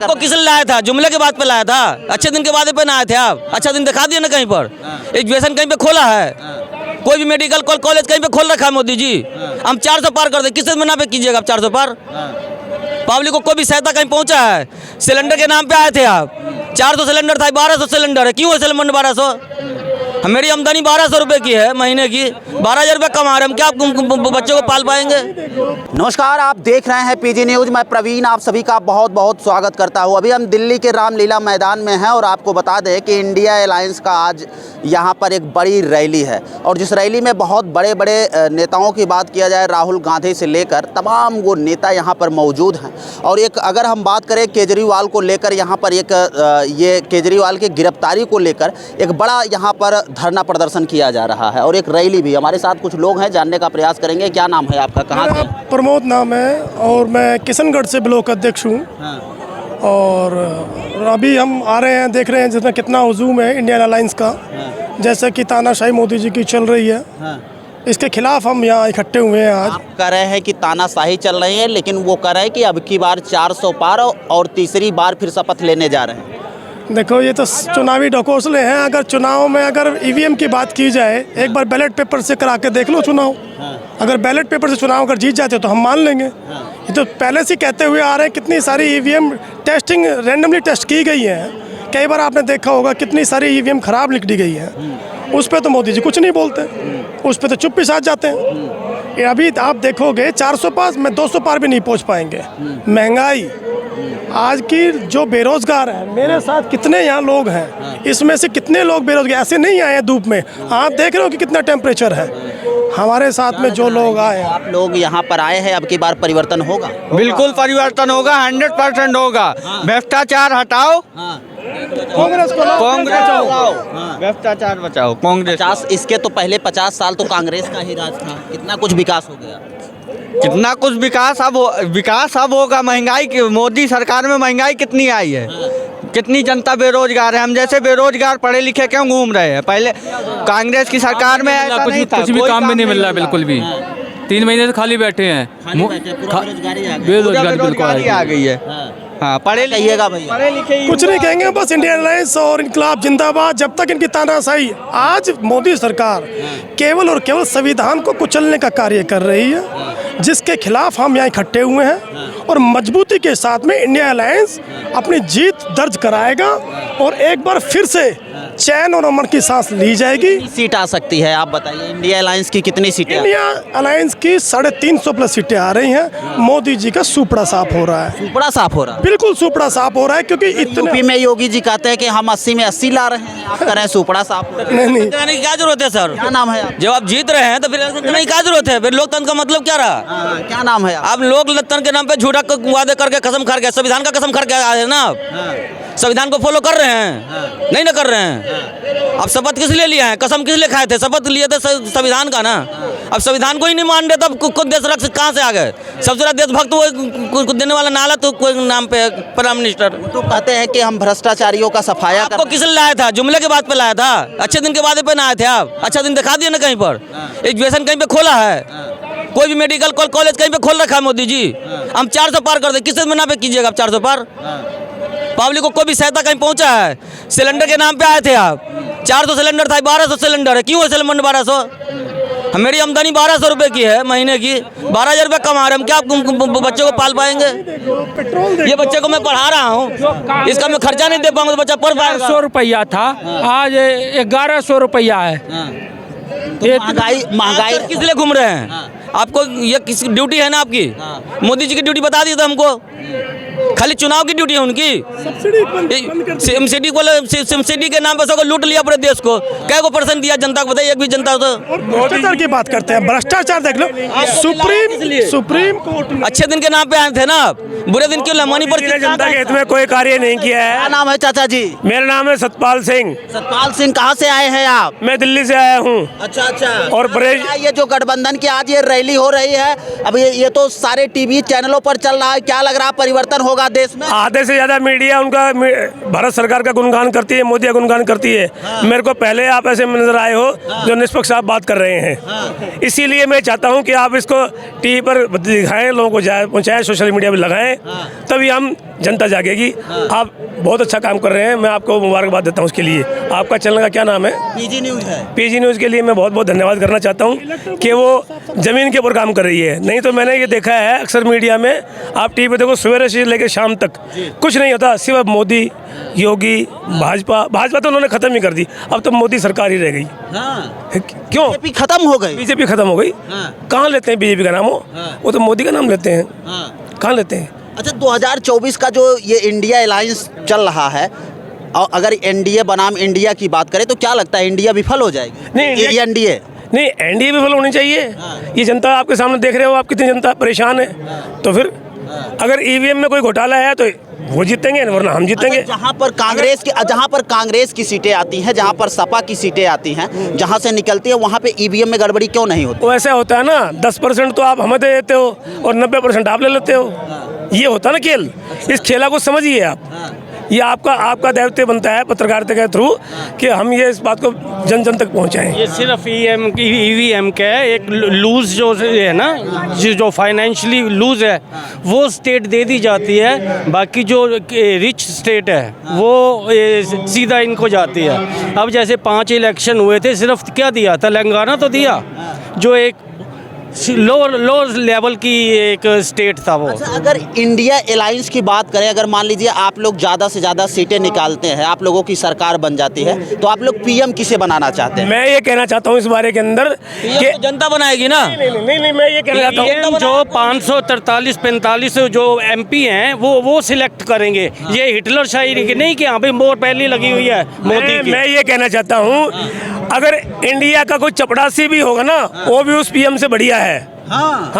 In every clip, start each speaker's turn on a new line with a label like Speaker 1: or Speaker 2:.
Speaker 1: को किस लिए लाया था? जुमले के बाद पे लाया था? अच्छे दिन के वादे पे ना आए थे आप? अच्छा दिन दिखा दिया ना कहीं पर? एजुकेशन कहीं पे खोला है? कोई भी मेडिकल कॉलेज कहीं पे खोल रखा है मोदी जी? हम 400 पार कर दे, किस मना पे कीजिएगा आप 400 पार? पब्लिक को कोई भी सहायता कहीं पहुंचा है? सिलेंडर के नाम पे आए थे आप? 400 सिलेंडर था, 1200 सिलेंडर है। क्यों है सिलेंडर 1200? मेरी आमदनी 1200 रुपये की है महीने की, 12,000 रुपये कमा रहे हम, क्या बच्चों को पाल पाएंगे?
Speaker 2: नमस्कार, आप देख रहे हैं पीजी न्यूज़। मैं प्रवीण आप सभी का बहुत बहुत स्वागत करता हूं। अभी हम दिल्ली के रामलीला मैदान में हैं और आपको बता दें कि इंडिया अलायंस का आज यहां पर एक बड़ी रैली है और जिस रैली में बहुत बड़े बड़े नेताओं की बात किया जाए, राहुल गांधी से लेकर तमाम वो नेता यहां पर मौजूद हैं। और एक अगर हम बात करें केजरीवाल को लेकर, यहाँ पर एक ये केजरीवाल की गिरफ्तारी को लेकर एक बड़ा यहाँ पर धरना प्रदर्शन किया जा रहा है और एक रैली भी। हमारे साथ कुछ लोग हैं, जानने का प्रयास करेंगे। क्या नाम है आपका, कहाँ से?
Speaker 3: प्रमोद नाम है और मैं किशनगढ़ से ब्लॉक अध्यक्ष हूँ। और अभी हम आ रहे हैं, देख रहे हैं जिसमें कितना हुजूम है इंडियन अलायंस का। जैसे कि तानाशाही मोदी जी की चल रही है, इसके खिलाफ हम यहाँ इकट्ठे हुए हैं आज।
Speaker 2: आप कह रहे हैं कि तानाशाही चल रही है, लेकिन वो कह रहे हैं कि अब की बार 400 पार और तीसरी बार फिर शपथ लेने जा रहे हैं।
Speaker 3: देखो, ये तो चुनावी ढकोसले हैं। अगर चुनाव में अगर ईवीएम की बात की जाए, एक बार बैलेट पेपर से करा के देख लो चुनाव। अगर बैलेट पेपर से चुनाव अगर जीत जाते तो हम मान लेंगे। ये तो पहले से कहते हुए आ रहे हैं, कितनी सारी ईवीएम टेस्टिंग रैंडमली टेस्ट की गई है। कई बार आपने देखा होगा कितनी सारी ईवीएम खराब लिख दी गई है। उस पर तो मोदी जी कुछ नहीं बोलते, उस पर तो चुप्पी साध जाते हैं। अभी आप देखोगे 400 पार में 200 पार भी नहीं पहुंच पाएंगे। महंगाई, आज की जो बेरोजगार है, मेरे साथ कितने यहाँ लोग हैं, इसमें से कितने लोग बेरोजगार ऐसे नहीं आए हैं धूप में। आप देख रहे हो कि कितना टेम्परेचर है। हमारे साथ में जो लोग आए,
Speaker 2: आप लोग यहाँ पर आए हैं, अब की बार परिवर्तन होगा?
Speaker 4: बिल्कुल परिवर्तन होगा, 100% होगा। भ्रष्टाचार हटाओ,
Speaker 3: कांग्रेस को
Speaker 4: भ्रष्टाचार बचाओ, कांग्रेस।
Speaker 2: इसके तो पहले 50 साल तो कांग्रेस का ही राज था। कितना कुछ विकास हो गया,
Speaker 4: कितना कुछ विकास अब होगा। महंगाई की, मोदी सरकार में महंगाई कितनी आई है, कितनी जनता बेरोजगार है। हम जैसे बेरोजगार पढ़े लिखे क्यों घूम रहे हैं? पहले कांग्रेस की सरकार में ऐसा नहीं था,
Speaker 5: कुछ भी काम में नहीं मिल रहा, बिल्कुल भी। 3 महीने से खाली बैठे हैं,
Speaker 4: बेरोजगारी आ गई है। हाँ, पढ़े लिखिएगा भैया, पढ़े लिखे
Speaker 3: कुछ नहीं कहेंगे, बस इंडियन अलायंस और इनकलाब जिंदाबाद। जब तक इनकी तानाशाही, आज मोदी सरकार केवल और केवल संविधान को कुचलने का कार्य कर रही है, जिसके खिलाफ हम यहाँ इकट्ठे हुए हैं। और मजबूती के साथ में इंडिया अलायंस अपनी जीत दर्ज कराएगा और एक बार फिर से चैन और अमन की सांस ली जाएगी।
Speaker 2: सीट आ सकती है, आप बताइए। इंडिया अलायंस की कितनी सीटें?
Speaker 3: इंडिया अलायंस की 350 प्लस सीटें आ रही हैं। मोदी जी का सुपड़ा साफ हो रहा है,
Speaker 2: सुपड़ा साफ हो रहा है।
Speaker 3: बिल्कुल सुपड़ा साफ हो रहा है, क्योंकि
Speaker 2: यूपी में योगी जी कहते हैं कि हम 80 में 80 ला रहे हैं, आप कह रहे हैं सुपड़ा साफ हो रहा है।
Speaker 3: नहीं,
Speaker 1: कराने की क्या जरूरत है सर?
Speaker 2: क्या नाम है आप?
Speaker 1: जब आप जीत रहे हैं तो फिर इलेक्शन कराने की क्या जरूरत है? फिर लोकतंत्र का मतलब क्या रहा?
Speaker 2: क्या नाम है आप?
Speaker 1: आप लोकतंत्र के नाम पे झूठा वादे करके कसम खा के, संविधान का कसम खा के आए हैं ना आप? संविधान को फॉलो कर रहे हैं? नहीं ना कर रहे हैं। अब शपथ किस लिए लिया है, कसम किस लिए खाए थे? शपथ लिए थे संविधान का ना। अब संविधान को ही नहीं मान रहे, तब खुद देश रक्षक कहाँ से आ गए? सबसे ज्यादा देशभक्त वो देने वाला नाला तो कोई नाम पे प्राइम मिनिस्टर।
Speaker 2: तो कहते हैं कि हम भ्रष्टाचारियों का सफाया
Speaker 1: आपको किस लिए लाया था? जुमले के बाद पे लाया था? अच्छे दिन के वादे पे ना आए थे आप? अच्छा दिन दिखा दिया ना कहीं पर? एजुकेशन कहीं पे खोला है? कोई भी मेडिकल कॉलेज कहीं पे खोल रखा है मोदी जी? हम 400 पार कर दे, किस मना पे कीजिएगा आप 400 पार? पब्लिक को कोई भी सहायता कहीं पहुंचा है? सिलेंडर के नाम पे आए थे आप? 400 सिलेंडर था, 1200 सिलेंडर है। क्यों है सिलेंडर 1200? मेरी आमदनी 1200 रुपये की है महीने की, 12,000 रुपये कमा रहे हम, क्या बच्चों को पाल पाएंगे? ये बच्चे को मैं पढ़ा रहा हूँ, इसका मैं खर्चा नहीं दे पाऊंगा तो बच्चा पढ़ पाएगा।
Speaker 5: 100 रुपया था, आज 1100 रुपया है।
Speaker 2: तो महंगाई
Speaker 1: किस लिए घूम रहे हैं? आपको ये किस ड्यूटी है ना आपकी? मोदी जी की ड्यूटी बता दी तो हमको, खाली चुनाव की ड्यूटी है उनकी। सब्सिडी के नाम पर सबको लूट लिया पूरे देश को। क्या को परसेंट दिया जनता को, बताइए एक भी जनता तो।
Speaker 3: भ्रष्टाचार की बात करते हैं, भ्रष्टाचार देख लो। सुप्रीम कोर्ट
Speaker 1: अच्छे दिन के नाम पे आए थे ना आप, बुरे दिन क्यों? मणिपुर की
Speaker 6: जनता के हित में कोई कार्य नहीं किया है।
Speaker 2: क्या नाम है चाचा जी?
Speaker 6: मेरा नाम है सतपाल सिंह।
Speaker 2: सतपाल सिंह, कहाँ से आए हैं आप?
Speaker 6: मैं दिल्ली से आया हूँ।
Speaker 2: अच्छा अच्छा।
Speaker 6: और
Speaker 2: ये जो गठबंधन की आज ये रैली हो रही है, अब ये तो सारे टीवी चैनलों पर चल रहा है, क्या लग रहा है परिवर्तन होगा देश में?
Speaker 6: आधे से ज़्यादा मीडिया उनका भारत सरकार का गुणगान करती है, मोदी का गुणगान करती है। मेरे को पहले आप ऐसे नजर आए हो जो निष्पक्ष आप बात कर रहे हैं। इसीलिए मैं चाहता हूं कि आप इसको टीवी पर दिखाएं, लोगों को पहुंचाएं, सोशल मीडिया पर लगाएं, तभी हम जनता जागेगी। आप बहुत अच्छा काम कर रहे हैं, मैं आपको मुबारकबाद देता हूं उसके लिए। आपका चैनल का क्या नाम है?
Speaker 2: पीजी न्यूज है।
Speaker 6: पीजी न्यूज़ के लिए मैं बहुत बहुत धन्यवाद करना चाहता हूं कि वो ज़मीन के ऊपर काम कर रही है। नहीं तो मैंने ये देखा है अक्सर मीडिया में, आप टीवी पे देखो सवेरे से लेकर शाम तक कुछ नहीं होता, सिर्फ मोदी, योगी, भाजपा तो उन्होंने ख़त्म ही कर दी। अब तो मोदी सरकार ही रह गई। क्यों?
Speaker 2: बीजेपी खत्म हो गई।
Speaker 6: बीजेपी खत्म हो गई। कहाँ लेते हैं बीजेपी का नाम? वो तो मोदी का नाम लेते हैं। कहाँ लेते हैं?
Speaker 2: अच्छा, 2024 का जो ये इंडिया अलायंस चल रहा है, और अगर एनडीए बनाम इंडिया की बात करें तो क्या लगता है इंडिया विफल हो जाएगी?
Speaker 6: नहीं,
Speaker 2: एनडीए
Speaker 6: नहीं, एनडीए विफल होनी चाहिए। ये जनता आपके सामने देख रहे हो, आप कितनी जनता परेशान है। तो फिर अगर ईवीएम में कोई घोटाला है तो वो जीतेंगे, वरना हम जीतेंगे।
Speaker 2: अच्छा, जहाँ पर कांग्रेस की सीटें आती हैं, जहाँ पर सपा की सीटें आती हैं, जहाँ से निकलती है, वहाँ पे ईवीएम में गड़बड़ी क्यों नहीं होती?
Speaker 6: वो ऐसा होता है ना, 10% तो आप हमें दे देते हो और 90% आप ले लेते हो। ये होता है ना खेल। इस खेला को समझिए आप। ये आपका दायित्व बनता है पत्रकारिता के थ्रू कि हम ये इस बात को जन जन तक पहुंचाएं।
Speaker 7: ये सिर्फ ईवीएम का है, एक लूज जो है ना, जो फाइनेंशियली लूज है वो स्टेट दे दी जाती है, बाकी जो रिच स्टेट है वो सीधा इनको जाती है। अब जैसे 5 इलेक्शन हुए थे, सिर्फ क्या दिया? तेलंगाना तो दिया, जो एक लो लेवल की एक स्टेट था वो।
Speaker 2: अच्छा, अगर इंडिया अलायंस की बात करें, अगर मान लीजिए आप लोग ज़्यादा से ज़्यादा सीटें निकालते हैं, आप लोगों की सरकार बन जाती है, तो आप लोग पीएम किसे बनाना चाहते हैं?
Speaker 6: मैं ये कहना चाहता हूँ इस बारे के अंदर कि
Speaker 1: जनता बनाएगी ना।
Speaker 6: नहीं, मैं ये कहना चाहता हूँ
Speaker 7: जो 543-45 जो एमपी हैं वो सिलेक्ट करेंगे। ये हिटलर शाही की नहीं कि यहाँ पे मोर पहले लगी हुई है मोदी की।
Speaker 6: मैं ये कहना चाहता हूँ अगर इंडिया का कोई चपड़ासी भी होगा ना, वो भी उस पीएम से बढ़िया है। हाँ,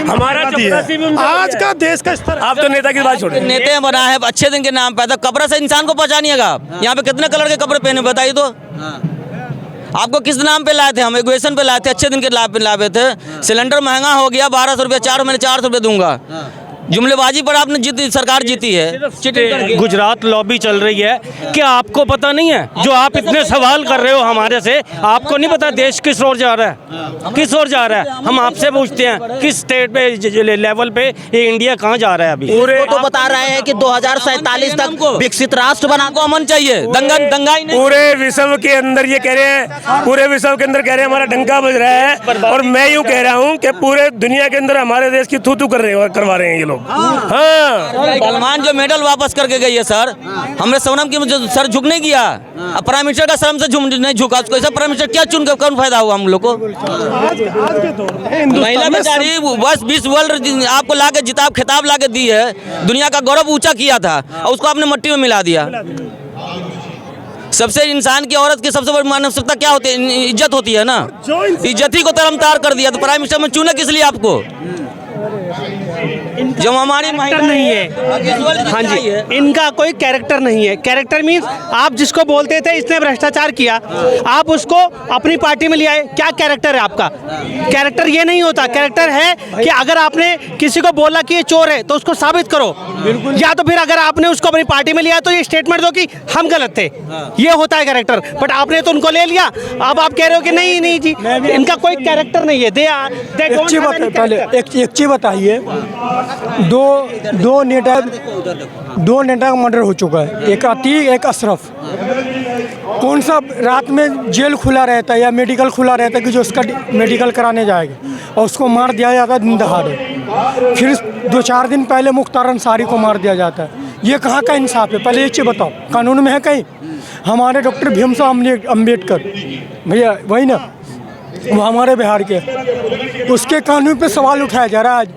Speaker 6: हमारा चपड़ासी भी
Speaker 3: आज का देश का स्तर।
Speaker 6: आप तो नेता की बात छोड़िए।
Speaker 1: नेता बना है अच्छे दिन के नाम पे, तो कपड़े से इंसान को पहचानिएगा। यहाँ पे कितने कलर के कपड़े पहने बताइए तो। आपको किस नाम पे लाए थे? हम एग्वेशन पे लाए थे, अच्छे दिन के लाए थे। सिलेंडर महंगा हो गया, 1200 रुपये, 400 रुपये दूंगा। जुमलेबाजी पर आपने सरकार जीती है।
Speaker 7: गुजरात लॉबी चल रही है, क्या आपको पता नहीं है? जो आप इतने सवाल कर रहे हो हमारे से, आपको नहीं पता देश किस ओर जा रहा है, किस ओर जा रहा है? हम आपसे पूछते हैं किस स्टेट पे लेवल पे ये इंडिया कहाँ जा रहा है अभी?
Speaker 2: पूरे तो बता रहे हैं कि 2047 तक विकसित राष्ट्र बनाने
Speaker 1: को अमन चाहिए, दंगा ही नहीं।
Speaker 6: पूरे विश्व के अंदर ये कह रहे हैं, पूरे विश्व के अंदर कह रहे हैं हमारा डंका बज रहा है, और मैं यूँ कह रहा हूँ कि पूरे दुनिया के अंदर हमारे देश की थू करवा रहे हैं ये लोग। हाँ,
Speaker 1: सलमान जो मेडल वापस करके गई है सर, हमने सोनम की सर झुक नहीं किया, प्राइम मिनिस्टर का शर्म से नहीं झुका, उसको ऐसा प्राइम मिनिस्टर क्या चुन के कौन फायदा हुआ हम लोग को?
Speaker 3: आज के दौर में
Speaker 1: महिला बेचारी बस 20 वर्ल्ड आपको लाके खिताब लाके दी है, दुनिया का गौरव ऊंचा किया था, और उसको आपने मट्टी में मिला दिया। सबसे इंसान की, औरत की सबसे बड़ी मानवता क्या होती है? इज्जत होती है ना। इज्जत ही को तरमतार कर दिया, तो प्राइम मिनिस्टर में चुने किस लिए आपको? जो हमारी
Speaker 8: कैरेक्टर नहीं है। हाँ जी, इनका कोई कैरेक्टर नहीं है। कैरेक्टर मीन्स आप जिसको बोलते थे इसने भ्रष्टाचार किया, आप उसको अपनी पार्टी में ले आए, क्या कैरेक्टर है आपका? कैरेक्टर ये नहीं होता। कैरेक्टर है कि अगर आपने किसी को बोला कि ये चोर है तो उसको साबित करो, या तो फिर अगर आपने उसको अपनी पार्टी में लिया तो ये स्टेटमेंट दो कि हम गलत थे। ये होता है कैरेक्टर। बट आपने तो उनको ले लिया, अब आप कह रहे हो कि नहीं जी, इनका कोई कैरेक्टर नहीं है।
Speaker 3: एक चीज बताइए, दो नेता का मर्डर हो चुका है, एक अतीक एक अशरफ। कौन सा रात में जेल खुला रहता है या मेडिकल खुला रहता है कि जो उसका मेडिकल कराने जाएगा, और उसको मार दिया जाता है दिन दहाड़े। फिर 2-4 दिन पहले मुख्तार अंसारी को मार दिया जाता है। ये कहाँ का इंसाफ है? पहले ये चीज़ बताओ, कानून में है कहीं? हमारे डॉक्टर भीमराव अम्बेडकर भैया, वही ना, वो हमारे बिहार के, उसके कानून पे सवाल उठाया जा रहा है आज।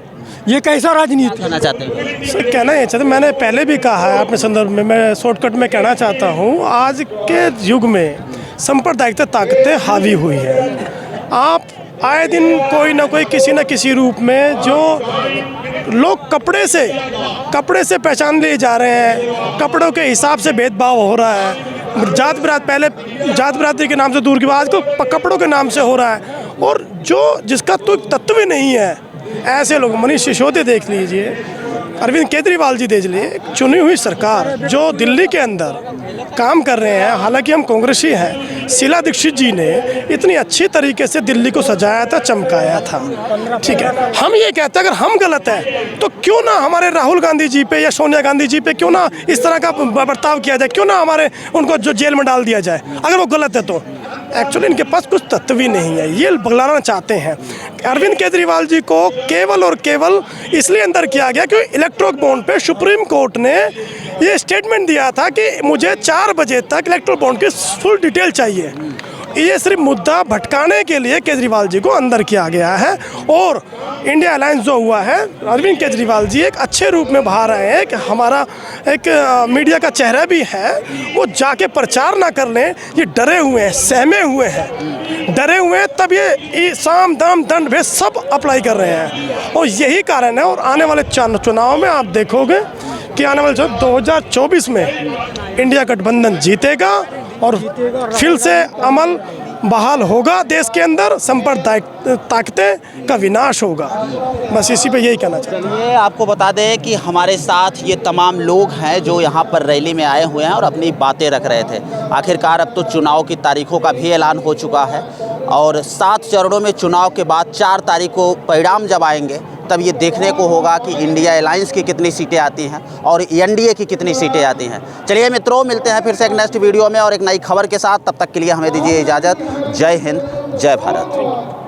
Speaker 3: ये कैसा राजनीति
Speaker 2: कहना चाहते हैं?
Speaker 3: सर, कहना ये चाहते, मैंने पहले भी कहा है अपने संदर्भ में, मैं शॉर्टकट में कहना चाहता हूँ, आज के युग में सांप्रदायिकता ताकतें हावी हुई है। आप आए दिन कोई ना कोई किसी न किसी रूप में जो लोग कपड़े से पहचान लिए जा रहे हैं, कपड़ों के हिसाब से भेदभाव हो रहा है। जात बिरादरी के नाम से दूर की बात को कपड़ों के नाम से हो रहा है, और जो जिसका तो तत्व ही नहीं है, ऐसे लोग, मनीष सिसोदिया देख लीजिए, अरविंद केजरीवाल जी देख लिए, एक चुनी हुई सरकार जो दिल्ली के अंदर काम कर रहे हैं, हालांकि हम कांग्रेसी हैं, शीला दीक्षित जी ने इतनी अच्छी तरीके से दिल्ली को सजाया था, चमकाया था, ठीक है। हम ये कहते हैं अगर हम गलत हैं तो क्यों ना हमारे राहुल गांधी जी पे या सोनिया गांधी जी पे क्यों ना इस तरह का बर्ताव किया जाए, क्यों ना हमारे उनको जो जेल में डाल दिया जाए अगर वो गलत है तो। एक्चुअली इनके पास कुछ तत्व ही नहीं है, ये बगलाना चाहते हैं। अरविंद केजरीवाल जी को केवल और केवल इसलिए अंदर किया गया कि इलेक्ट्रोल बॉन्ड पे सुप्रीम कोर्ट ने ये स्टेटमेंट दिया था कि मुझे 4 बजे तक इलेक्ट्रोल बॉन्ड की फुल डिटेल चाहिए। ये सिर्फ मुद्दा भटकाने के लिए केजरीवाल जी को अंदर किया गया है। और इंडिया अलायंस जो हुआ है, अरविंद केजरीवाल जी एक अच्छे रूप में बाहर आए हैं कि हमारा एक मीडिया का चेहरा भी है, वो जाके प्रचार ना कर लें, ये डरे हुए हैं, सहमे हुए हैं, डरे हुए हैं, तब ये साम दाम दंड भेद सब अप्लाई कर रहे हैं। और यही कारण है। और आने वाले चुनाव में आप देखोगे कि आने वाले 2024 में इंडिया गठबंधन जीतेगा और फिर से अमल बहाल होगा देश के अंदर, सांप्रदायिक ताकतें का विनाश होगा। बस इसी पे यही कहना चाहते हैं।
Speaker 2: ये आपको बता दें कि हमारे साथ ये तमाम लोग हैं जो यहाँ पर रैली में आए हुए हैं और अपनी बातें रख रहे थे। आखिरकार अब तो चुनाव की तारीखों का भी ऐलान हो चुका है और 7 चरणों में चुनाव के बाद 4 तारीख को परिणाम जब आएंगे तब ये देखने को होगा कि इंडिया अलायंस की कितनी सीटें आती हैं और एनडीए की कितनी सीटें आती हैं। चलिए मित्रों, मिलते हैं फिर से एक नेक्स्ट वीडियो में और एक नई खबर के साथ। तब तक के लिए हमें दीजिए इजाज़त। जय हिंद, जय भारत।